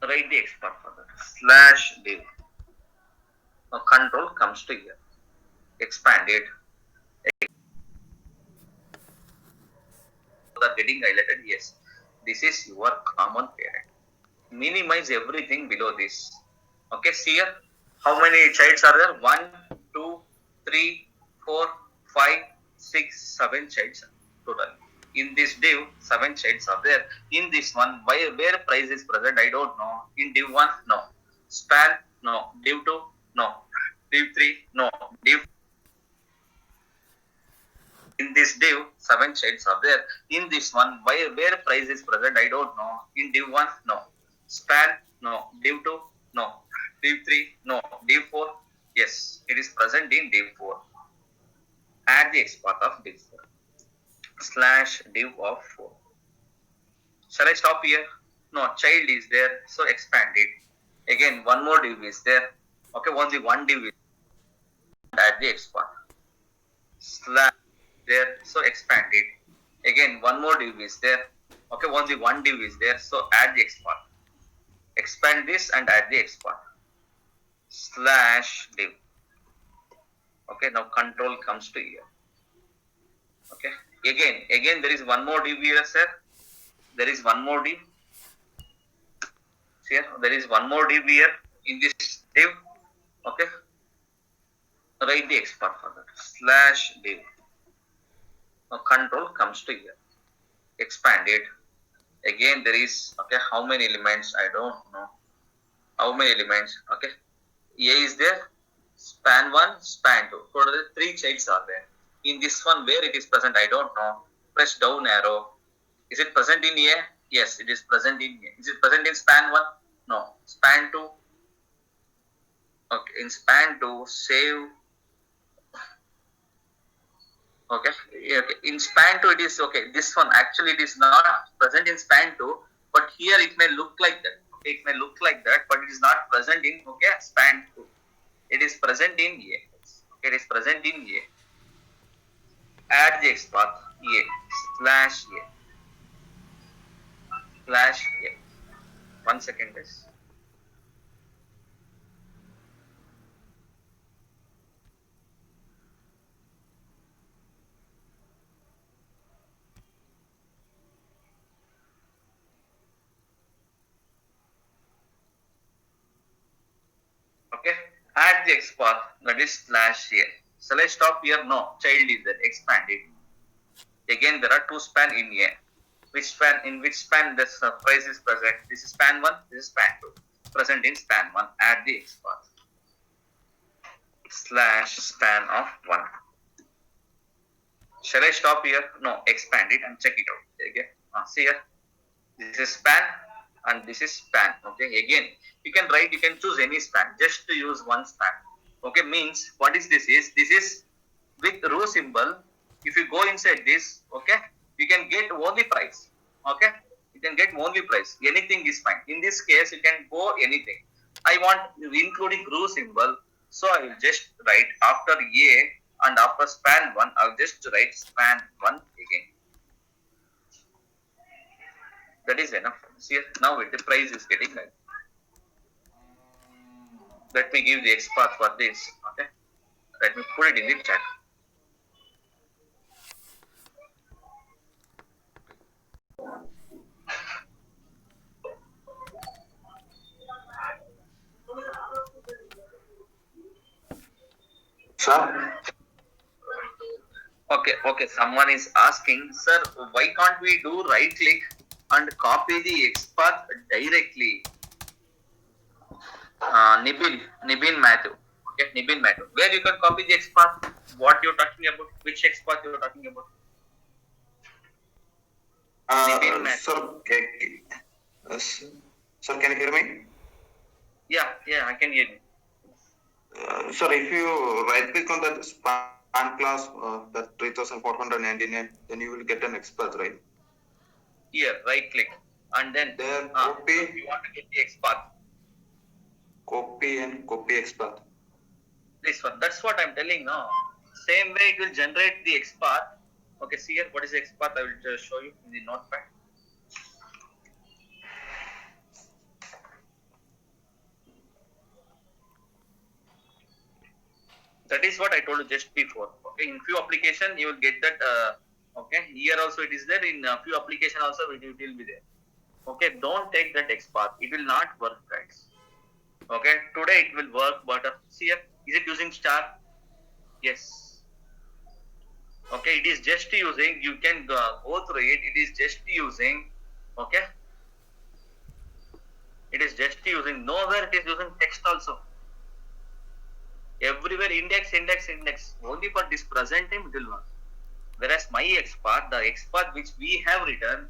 Write the XPath for that. Slash div. Now control comes to here. Expand it. Are getting highlighted. Yes. This is your common parent. Minimize everything below this. Okay, see here. How many childs are there? 1, 2, 3, 4, 5, 6, 7 childs total. In this div, 7 childs are there. In this one, where price is present, I don't know. In div 1, no. Span, no. Div 2, no. Div 3, no. Div in this div, 7 childs are there. In this one, where price is present, I don't know. In div 1, no. Span, no. Div 2, no. Div 3, no. Div 4, yes. It is present in div 4. Add the XPath of div 4. Slash div of 4. Shall I stop here? No, child is there. So expand it. Again, one more div is there. Okay, only one div is there. Add the XPath. Slash there. So expand it. Again, one more div is there. Okay, only one div is there. So add the XPath. Expand this and add the XPath. Slash div. Okay, now control comes to here. Okay, again there is one more div here, sir. There is one more div. Here, there is one more div here in this div. Okay, write the XPath for that. Slash div. Now control comes to here. Expand it. Again there is, okay, how many elements? I don't know. How many elements? Okay, A is there. Span 1, span 2. Total 3 childs are there. In this one, where it is present, I don't know. Press down arrow. Is it present in A? Yes, it is present in A. Is it present in span 1? No. Span 2. Okay, in span 2, save. Okay. In span 2, it is okay. This one, actually, it is not present in span 2, but here it may look like that. Okay, it may look like that, but it is not present in, okay, span 2. It is present in A. It is present in A. Add the XPath A slash A slash A. 1 second, guys. Okay. Add the XPath, that is slash A. Shall I stop here? No. Child is there. Expand it. Again, there are 2 span in A. In which span this price is present? This is span 1, this is span 2. Present in span 1. Add the XPath. Slash span of 1. Shall I stop here? No. Expand it and check it out. Okay. See here. This is span and this is span. Okay. Again, you can choose any span. Just to use one span. Okay. Means what is this is? This is with row symbol. If you go inside this, okay, you can get only price. Okay. You can get only price. Anything is fine. In this case, you can go anything. I want including row symbol. So I will just write after A and after span 1, I'll just write span 1 again. That is enough. See, now the price is getting right. Let me give the XPath for this. Okay. Let me put it in the chat. Sir? Okay. Someone is asking, sir, why can't we do right click and copy the XPath directly? Nibin Matthew. Okay, Nibin Matthew. Where you can copy the XPath? What you're talking about? Which XPath you're talking about? Sir, can you hear me? Yeah, I can hear you. Sir, if you right click on that span class, that 3499, then you will get an XPath, right? Here, right click and then there copy. If you want to get the XPath. Copy and copy XPath. This one. That's what I'm telling now. Same way it will generate the XPath. Okay, see here. What is the XPath? I will just show you in the notepad. That is what I told you just before. Okay, in few application you will get that. Okay, here also it is there. In few application also it will be there. Okay, don't take that XPath. It will not work, guys. Okay, today it will work, but see here, is it using star? Yes. Okay, it is just using. You can go through it. It is just using. Okay, it is just using. Nowhere it is using text also. Everywhere index, index, index. Only for this present time it will work. Whereas my XPath, the XPath which we have written,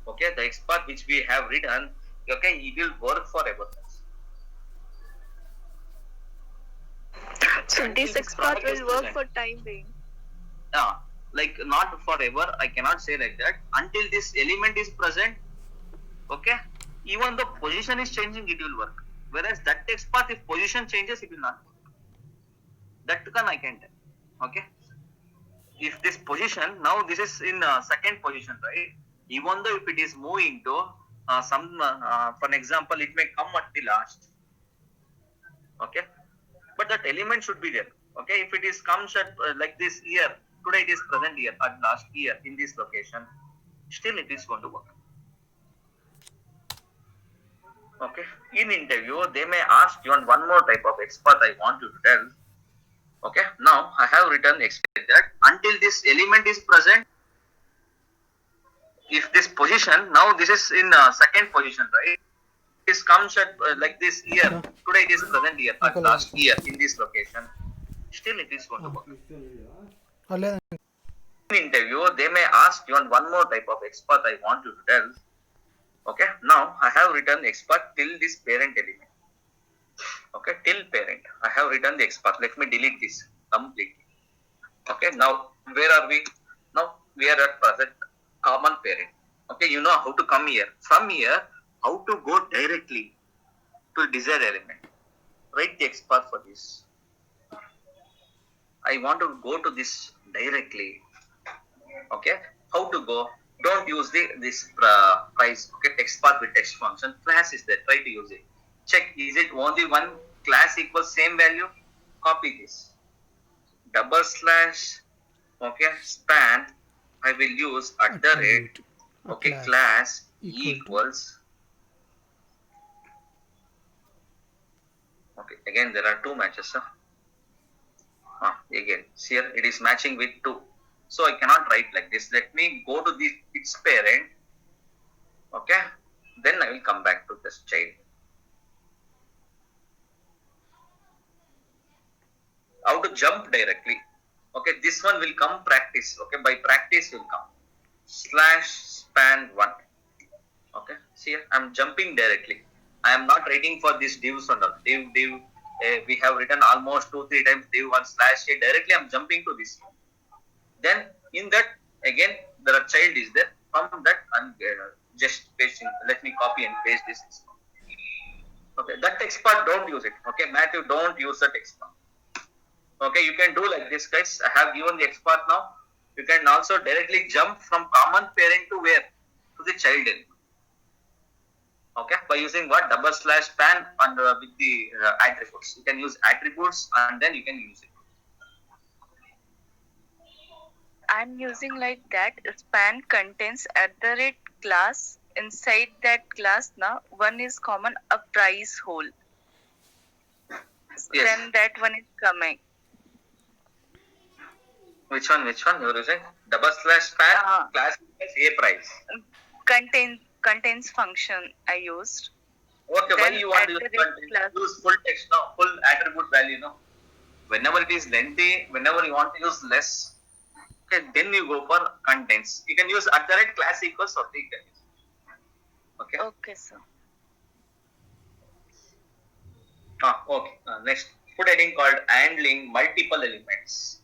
okay, the XPath which we have written, okay, it will work forever. So this XPath will work for time being. Like not forever. I cannot say like that. Until this element is present, okay, even the position is changing, it will work. Whereas that XPath, if position changes, it will not work. That I can tell. Okay. If this position, now this is in second position, right? Even though if it is moving to for an example, it may come at the last. Okay. But that element should be there. Okay. If it is comes at like this here, today it is present here, at last here in this location, still it is going to work. Okay. In interview, they may ask you on one more type of XPath I want you to tell. Okay. Now I have written explain that until this element is present, if this position, now this is in second position, right? This comes at like this here. Today it is present here, at last here in this location. Still it is going to work. In interview, they may ask you on one more type of XPath I want you to tell. Okay. Now I have written XPath till this parent element. Okay, till parent. I have written the XPath. Let me delete this completely. Okay, now where are we? Now we are at present common parent. Okay, you know how to come here. From here, how to go directly to desired element. Write the XPath for this. I want to go to this directly. Okay, how to go? Don't use this price. Okay, XPath with text function. Class is there. Try to use it. Check, is it only one class equals same value? Copy this. Double slash, okay, span, I will use at the rate, okay, class equals. Okay, again there are two matches. Again, here it is matching with 2. So I cannot write like this. Let me go to its parent. Okay, then I will come back to this child. How to jump directly. Okay, this one will come practice. Okay, by practice will come. Slash span 1. Okay, see here, I am jumping directly. I am not writing for this divs and all. Div. We have written almost 2-3 times div 1 slash here. Directly I am jumping to this. Then in that again there are child is there. From that I am just pasting. Let me copy and paste this. Okay, that XPath don't use it. Okay, Matthew, don't use that XPath. Okay, you can do like this, guys. I have given the XPath now. You can also directly jump from common parent to where? To the child element. Okay, by using what? Double slash span and with the attributes. You can use attributes and then you can use it. I'm using like that. Span contains @ class. Inside that class, now one is common a price whole. Yes. Then that one is coming. Which one you are using? Double slash span class equals a price. Contains function I used. Okay, Then why you want to use content? class. Use full text now, full attribute value now. Whenever it is lengthy, whenever you want to use less, okay, then you go for contents. You can use @ class equals something. Okay. Okay, sir. Okay. Next, put heading called handling multiple elements.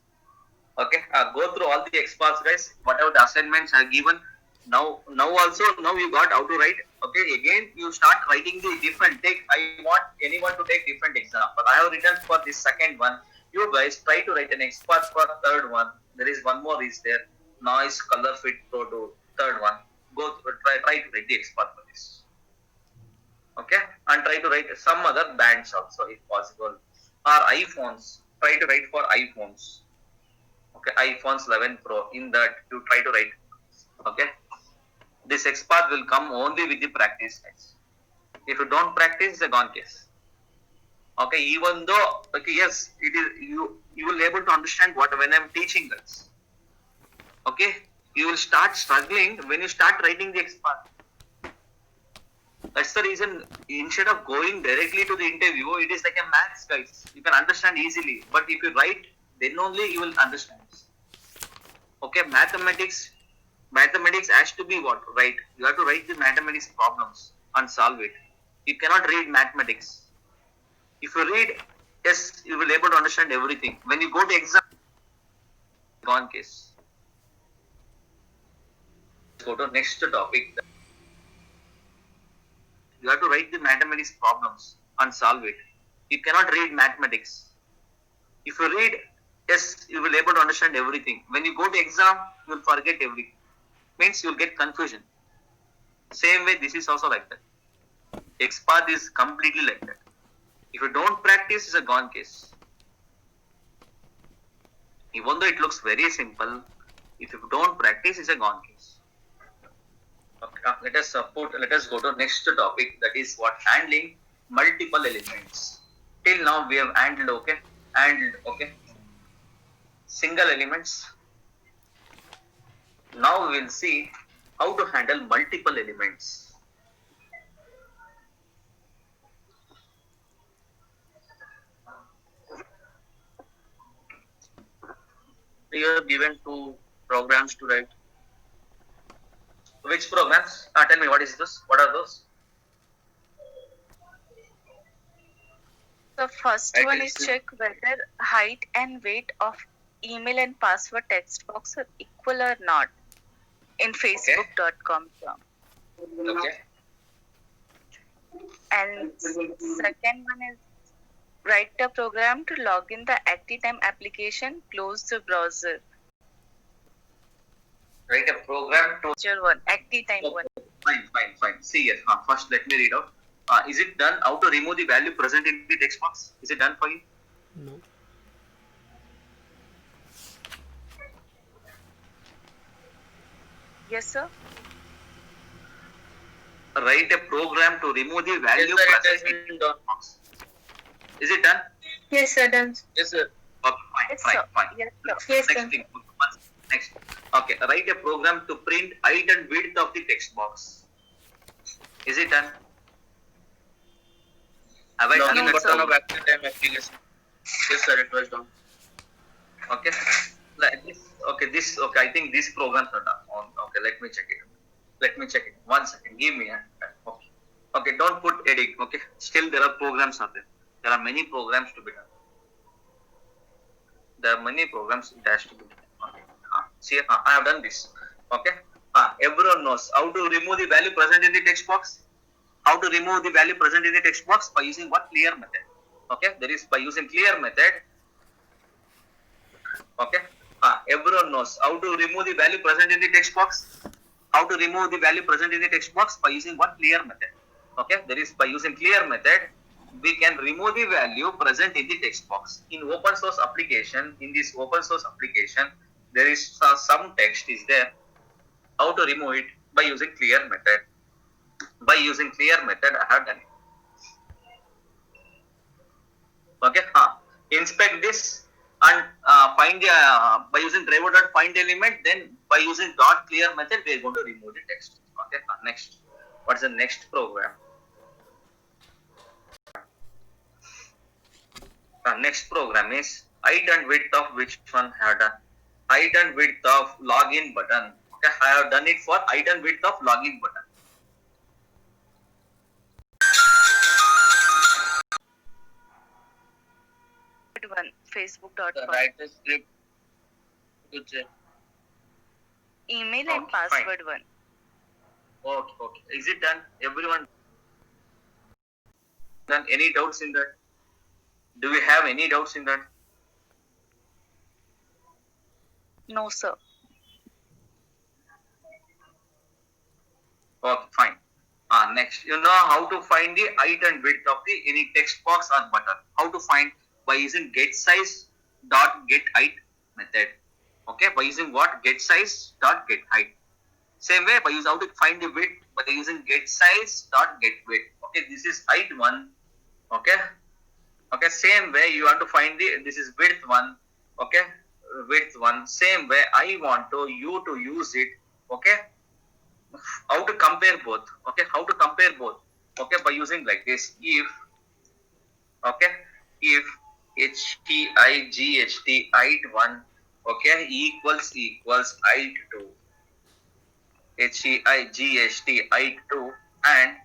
Okay. Go through all the XPaths, guys. Whatever the assignments are given. Now you got how to write. Okay. Again, you start writing the different. I want anyone to take different example. I have written for this second one. You guys try to write an XPath for third one. There is one more is there. Noise, color fit, pro to third one. Try to write the XPath for this. Okay, and try to write some other bands also if possible, or iPhones. try to write for iPhones. Okay, iPhones 11 Pro. In that, you try to write. Okay, this XPath will come only with the practice, guys. If you don't practice, it's a gone case. Okay, even though, okay, yes, it is, you will able to understand what when I'm teaching this. Okay, you will start struggling when you start writing the XPath. That's the reason, instead of going directly to the interview, it is like a maths, guys. You can understand easily, but if you write, then only you will understand. Okay, mathematics has to be what? Right. You have to write the mathematics problems and solve it. You cannot read mathematics. If you read, yes, you will able to understand everything. When you go to exam, gone case. Let's go to next topic. You have to write the mathematics problems and solve it. You cannot read mathematics. If you read, yes, you will able to understand everything. When you go to exam, you will forget everything. Means you will get confusion. Same way, this is also like that. XPath is completely like that. If you don't practice, it's a gone case. Even though it looks very simple, if you don't practice, it's a gone case. Okay, let us go to next topic, that is what? Handling multiple elements. Till now we have handled single elements. Now we will see how to handle multiple elements. You are given two programs to write. Which programs? Tell me, what is this? What are those? The first Right, one is check whether height and weight of email and password text box are equal or not in facebook.com. Okay. And second one is write a program to log in the ActiveTime application, close the browser. Write a program to. Picture one, ActiveTime one. Fine. See here. First, let me read out. Is it done? How to remove the value present in the text box? Is it done for you? No. Yes, sir. Write a program to remove the value present in the text box. Is it done? Yes, sir, done. Yes, sir. Okay, Yes, fine. sir. Yes, sir. Yes, Next sir. thing. Next. Okay. Write a program to print height and width of the text box. Is it done? Have I done No, it? sir. Of ActiveTime application. Yes, sir. It was done. Okay. Like this. Okay. Okay. I think these programs are done. Okay. Let me check it. 1 second. Give me a. Okay. Okay. Don't put edit. Okay. Still, there are programs out there. There are many programs to be done. There are many programs it has to be done. Okay. See, I have done this. Okay. Everyone knows how to remove the value present in the text box. How to remove the value present in the text box? By using what? Clear method. Okay. There is by using clear method. Okay. Everyone knows how to remove the value present in the text box. How to remove the value present in the text box? By using what? Clear method. Okay. There is by using clear method, we can remove the value present in the text box. In this open source application, there is some text is there. How to remove it? By using clear method. By using clear method, I have done it. Okay. Inspect this and find the by using driver.find element. Then by using dot clear method, we are going to remove the text. Okay. Next. What is the next program? Next program is height and width of which one I have done. Height and width of login button. Okay, I have done it for height and width of login button. One, facebook.com. Write the script to check. Email and Okay, password one. Okay. Is it done? Everyone done? Any doubts in that? Do we have any doubts in that? No, sir. Okay, fine. Next, you know how to find the height and width of the any text box or button. How to find? By using get size dot get height method. Okay, by using what? Get size dot get height. Same way, by using how to find the width by using get size dot get width. Okay, this is height one. Okay, okay. Same way, you want to find the this is width one. Okay, width one. Same way, I want to you to use it. Okay, how to compare both? Okay, how to compare both? Okay, by using like this. If okay, if HTIGHT height one, okay, equals height two. HEIGHT height 2 and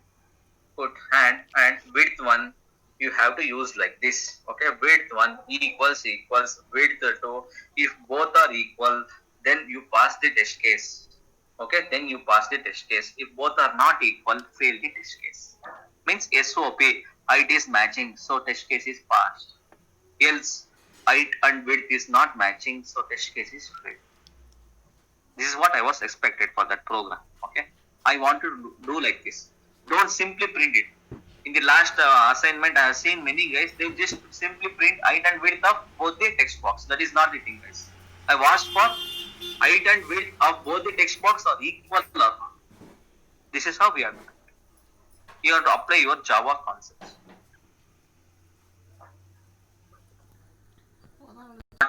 put and width 1 you have to use like this. Okay, width 1 equals width 2. If both are equal, then you pass the test case. Okay, then you pass the test case. If both are not equal, fail the test case. Means SOP, height is matching, so test case is passed. Else, height and width is not matching, so test case is failed. This is what I was expected for that program. Okay, I want to do like this. Don't simply print it. In the last assignment, I have seen many guys, they just simply print height and width of both the text box. That is not the thing, guys. I asked for height and width of both the text box are equal or not. This is how we are doing. You have to apply your Java concepts.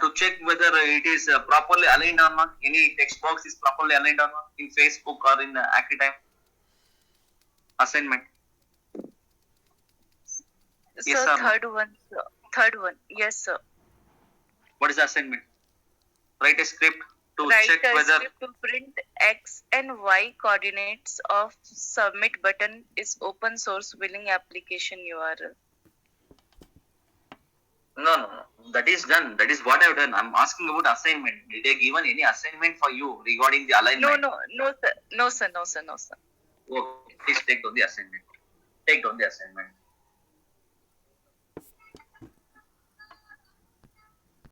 To check whether it is properly aligned or not, any text box is properly aligned or not in Facebook or in ActiveTime assignment. Sir, Yes, sir. third one, sir. Third one. Yes, sir. What is the assignment? Write a script to Write check a whether script to print X and Y coordinates of submit button is open source willing application URL. no. That is done. That is what I have done. I'm asking about assignment. Did they given any assignment for you regarding the alignment? No, sir. No, sir. Okay, please take down the assignment. Take down the assignment.